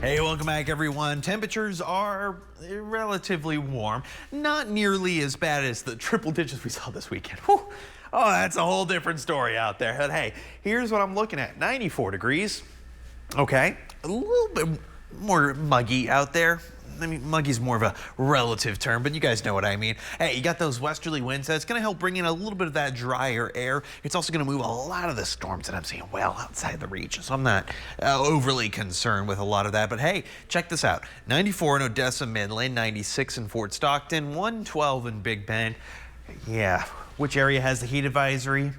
Hey, welcome back, everyone. Temperatures are relatively warm, not nearly as bad as the triple digits we saw this weekend. Whew. Oh, that's a whole different story out there. But hey, here's what I'm looking at. 94 degrees. Okay, a little bit more muggy out there. I mean, muggy's more of a relative term, but you guys know what I mean. Hey, you got those westerly winds. That's going to help bring in a little bit of that drier air. It's also going to move a lot of the storms that I'm seeing well outside the region. So I'm not overly concerned with a lot of that. But hey, check this out. 94 in Odessa, Midland, 96 in Fort Stockton, 112 in Big Bend. Yeah, which area has the heat advisory?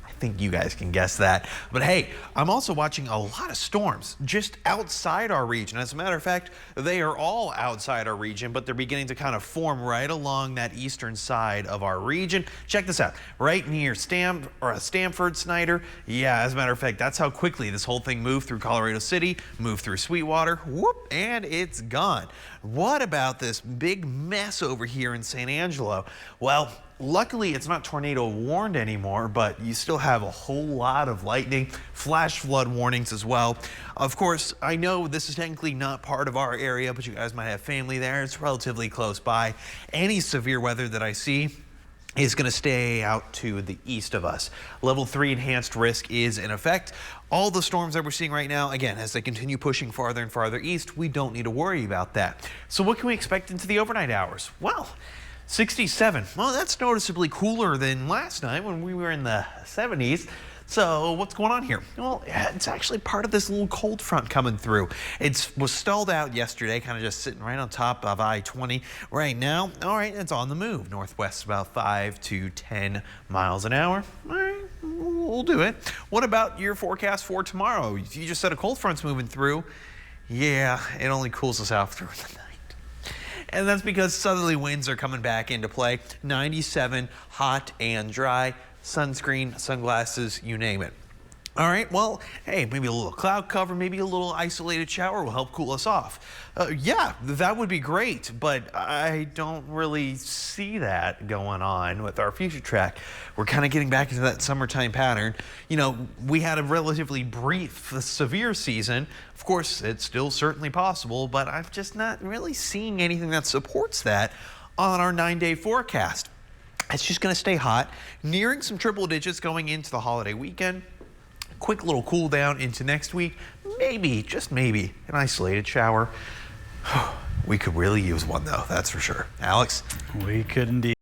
I think you guys can guess that. But hey, I'm also watching a lot of storms just outside our region. As a matter of fact, they are all outside our region, but they're beginning to kind of form right along that eastern side of our region. Check this out, right near Stamford, Snyder. Yeah, as a matter of fact, that's how quickly this whole thing moved through Colorado City, moved through Sweetwater, whoop, and it's gone. What about this big mess over here in San Angelo? Well, luckily, it's not tornado warned anymore, but you still have a whole lot of lightning, flash flood warnings as well. Of course, I know this is technically not part of our area, but you guys might have family there. It's relatively close by. Any severe weather that I see is going to stay out to the east of us. Level 3 enhanced risk is in effect. All the storms that we're seeing right now, again, as they continue pushing farther and farther east, we don't need to worry about that. So what can we expect into the overnight hours? Well, 67. Well, that's noticeably cooler than last night when we were in the 70s. So what's going on here? Well, it's actually part of this little cold front coming through. It was stalled out yesterday, kind of just sitting right on top of I-20. Right now, all right, it's on the move. Northwest about 5 to 10 miles an hour. All right, we'll do it. What about your forecast for tomorrow? You just said a cold front's moving through. Yeah, it only cools us off through the night. And that's because southerly winds are coming back into play. 97, hot and dry, sunscreen, sunglasses, you name it. All right, well, hey, maybe a little cloud cover, maybe a little isolated shower will help cool us off. Yeah, that would be great, but I don't really see that going on with our future track. We're kind of getting back into that summertime pattern. You know, we had a relatively brief, severe season. Of course, it's still certainly possible, but I'm just not really seeing anything that supports that on our 9-day forecast. It's just going to stay hot, nearing some triple digits going into the holiday weekend. Quick little cool down into next week. Maybe, just maybe, an isolated shower. We could really use one though, that's for sure. Alex? We could indeed.